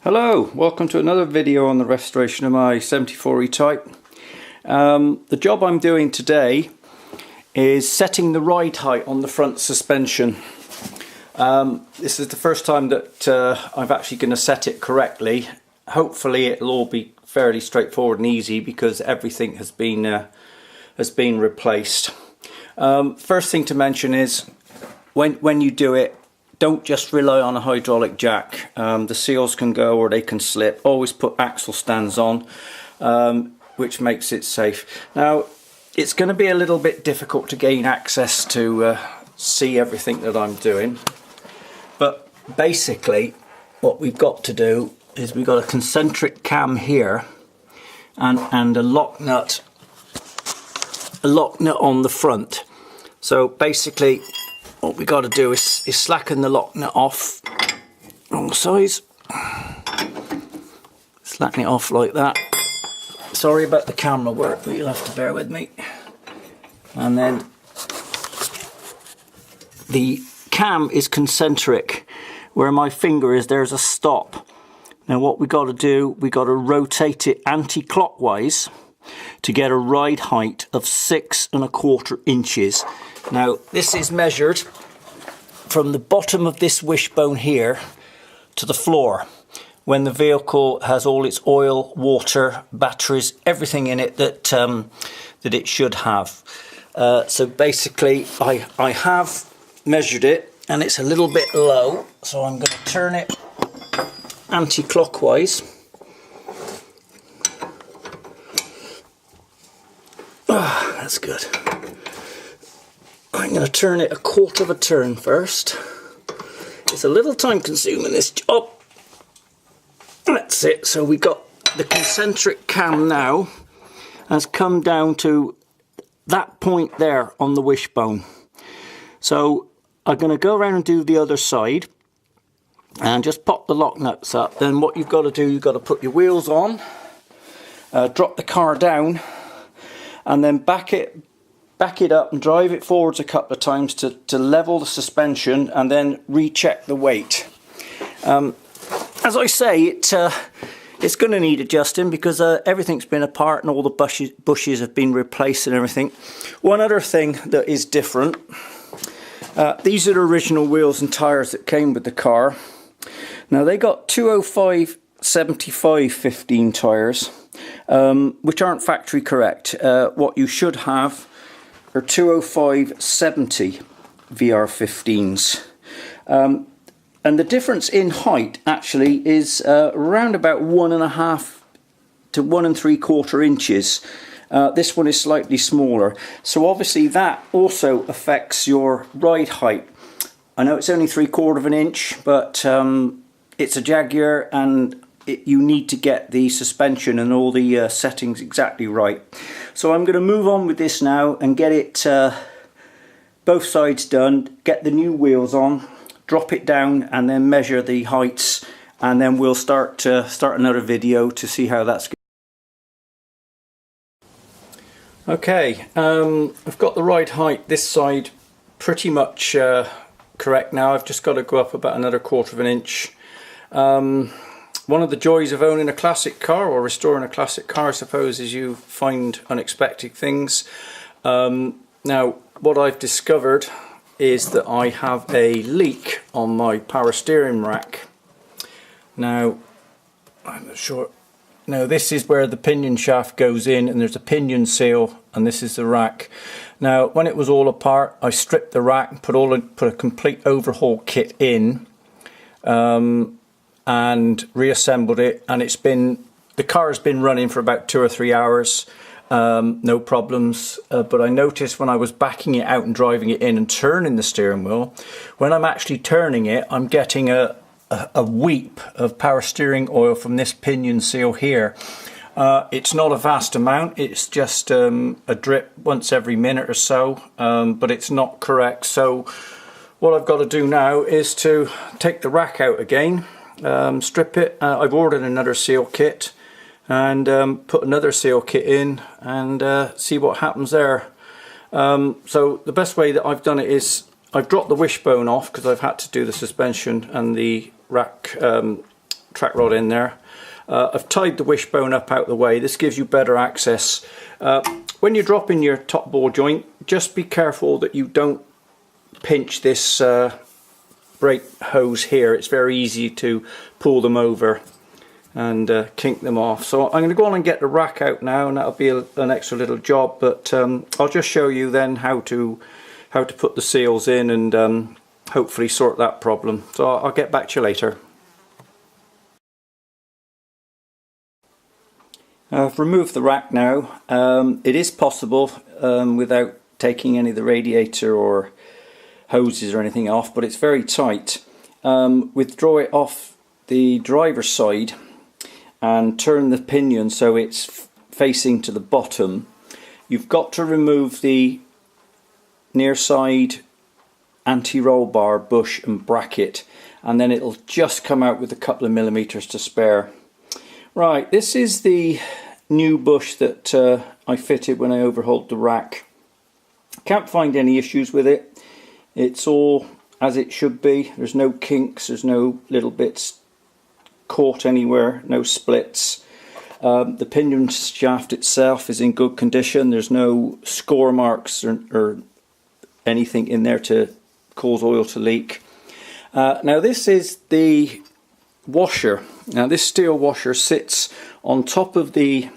Hello, welcome to another video on the restoration of my 74 Etype. The job I'm doing today is setting the ride height on the front suspension. This is the first time that I'm actually going to set it correctly. Hopefully it'll all be fairly straightforward and easy because everything has been replaced. First thing to mention is when you do it, don't just rely on a hydraulic jack. The seals can go or they can slip. Always put axle stands on, which makes it safe. Now, it's going to be a little bit difficult to gain access to see everything that I'm doing. But basically, what we've got to do is we've got a concentric cam here and a lock nut on the front. So basically, what we got to do is slacken the lock nut off, wrong size, slacken it off like that. Sorry about the camera work, but you'll have to bear with me. And then the cam is concentric, where my finger is there's a stop. Now what we got to do, we got to rotate it anti-clockwise to get a ride height of 6¼ inches. Now this is measured from the bottom of this wishbone here to the floor, when the vehicle has all its oil, water, batteries, everything in it that it should have. So basically I have measured it and it's a little bit low, so I'm going to turn it anti-clockwise. Oh, that's good. I'm going to turn it 1/4 of a turn first. It's a little time consuming, this job. That's it. So we got the concentric cam now has come down to that point there on the wishbone. So I'm going to go around and do the other side and just pop the lock nuts up. Then what you've got to do, you've got to put your wheels on, drop the car down, and then back it up and drive it forwards a couple of times to level the suspension and then recheck the weight. As I say, it's going to need adjusting because everything's been apart and all the bushes have been replaced and everything. One other thing that is different, these are the original wheels and tyres that came with the car. Now they got 205/75/15 tyres, which aren't factory correct. What you should have are 205/70 VR15s. And the difference in height actually is around about 1½ to 1¾ inches. This one is slightly smaller. So obviously that also affects your ride height. I know it's only 3/4 of an inch, but it's a Jaguar and you need to get the suspension and all the settings exactly right. So I'm going to move on with this now and get it both sides done, get the new wheels on, drop it down and then measure the heights, and then we'll start another video to see how that's going. Okay, I've got the ride height this side pretty much correct now. I've just got to go up about another 1/4 of an inch. One of the joys of owning a classic car or restoring a classic car, I suppose, is you find unexpected things. Now, what I've discovered is that I have a leak on my power steering rack. Now, I'm not sure. Now, this is where the pinion shaft goes in, and there's a pinion seal, and this is the rack. Now, when it was all apart, I stripped the rack and put a complete overhaul kit in. And reassembled it, and the car has been running for about 2 or 3 hours, no problems, but I noticed when I was backing it out and driving it in and turning the steering wheel, when I'm actually turning it, I'm getting a weep of power steering oil from this pinion seal here. It's not a vast amount, it's just a drip once every minute or so, but it's not correct. So what I've got to do now is to take the rack out again, strip it. I've ordered another seal kit and put another seal kit in and see what happens there. So the best way that I've done it is I've dropped the wishbone off because I've had to do the suspension and the rack track rod in there. I've tied the wishbone up out the way. This gives you better access. When you're dropping your top ball joint, just be careful that you don't pinch this brake hose here. It's very easy to pull them over and kink them off. So I'm going to go on and get the rack out now, and that'll be an extra little job, but I'll just show you then how to put the seals in and hopefully sort that problem. So I'll get back to you later. I've removed the rack now. It is possible without taking any of the radiator or hoses or anything off, but it's very tight. Withdraw it off the driver's side and turn the pinion so it's facing to the bottom. You've got to remove the near side anti-roll bar, bush and bracket, and then it'll just come out with a couple of millimeters to spare. Right, this is the new bush that I fitted when I overhauled the rack. Can't find any issues with it. It's all as it should be. There's no kinks, there's no little bits caught anywhere, no splits. The pinion shaft itself is in good condition. There's no score marks or anything in there to cause oil to leak. Now this is the washer. Now this steel washer sits on top of the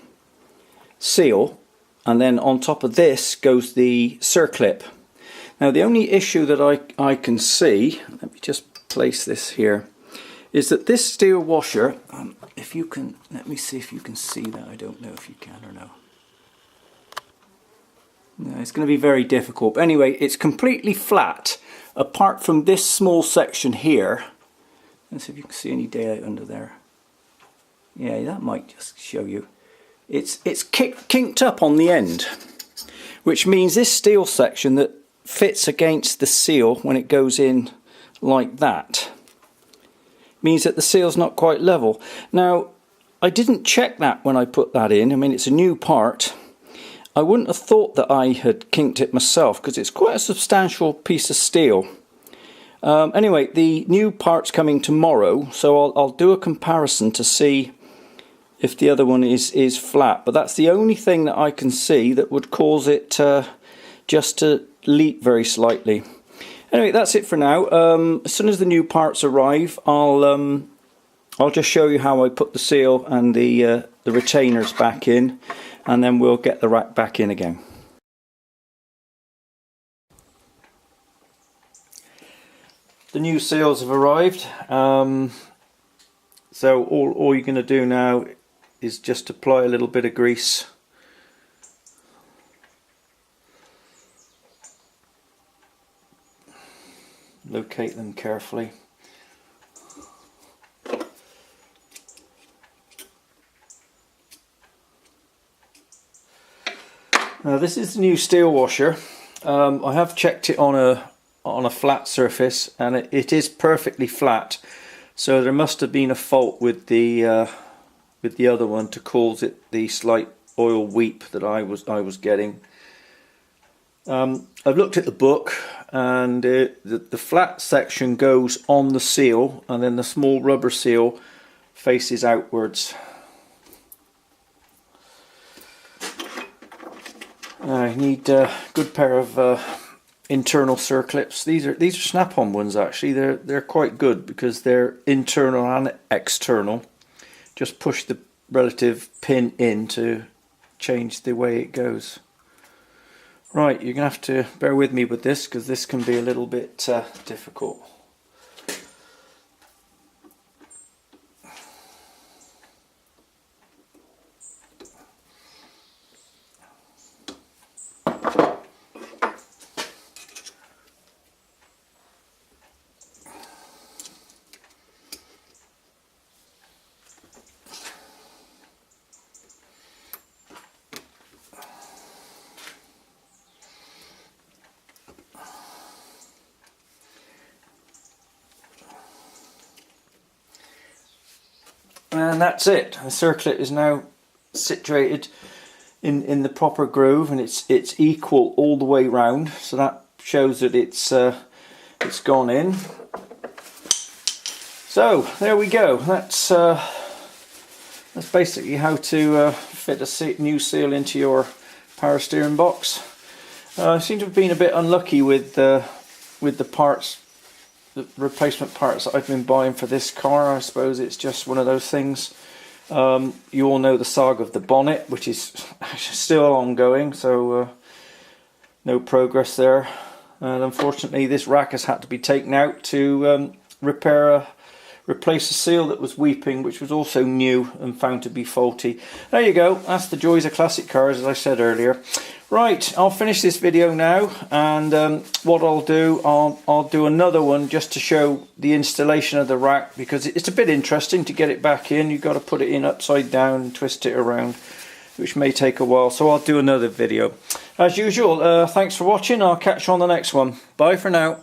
seal, and then on top of this goes the circlip. Now the only issue that I can see, let me just place this here, is that this steel washer, if you can, let me see if you can see that. I don't know if you can or no. No, it's going to be very difficult. But anyway, it's completely flat apart from this small section here. Let's see if you can see any daylight under there. Yeah, that might just show you. It's kinked up on the end, which means this steel section that fits against the seal when it goes in like that means that the seal's not quite level. Now, I didn't check that when I put that in. I mean, it's a new part. I wouldn't have thought that I had kinked it myself because it's quite a substantial piece of steel. Anyway, the new part's coming tomorrow, so I'll do a comparison to see if the other one is flat. But that's the only thing that I can see that would cause it just to leak very slightly. Anyway, that's it for now. As soon as the new parts arrive, I'll just show you how I put the seal and the retainers back in, and then we'll get the rack back in again. The new seals have arrived. So all you're going to do now is just apply a little bit of grease. Locate them carefully. Now this is the new steel washer. I have checked it on a flat surface, and it is perfectly flat. So there must have been a fault with the other one to cause it the slight oil weep that I was getting. I've looked at the book, and the flat section goes on the seal, and then the small rubber seal faces outwards. I need a good pair of internal circlips. These are snap-on ones actually. They're quite good because they're internal and external. Just push the relative pin in to change the way it goes. Right, you're going to have to bear with me with this because this can be a little bit difficult. And that's it. The circlip is now situated in the proper groove, and it's equal all the way round. So that shows that it's gone in. So there we go. That's basically how to fit a new seal into your power steering box. I seem to have been a bit unlucky with the parts, the replacement parts that I've been buying for this car. I suppose it's just one of those things. You all know the saga of the bonnet, which is still ongoing, so no progress there. And unfortunately this rack has had to be taken out to replace a seal that was weeping, which was also new and found to be faulty. There you go, that's the joys of classic cars, as I said earlier. Right, I'll finish this video now, and what I'll do, I'll do another one just to show the installation of the rack, because it's a bit interesting to get it back in. You've got to put it in upside down and twist it around, which may take a while, so I'll do another video. As usual, thanks for watching. I'll catch you on the next one. Bye for now.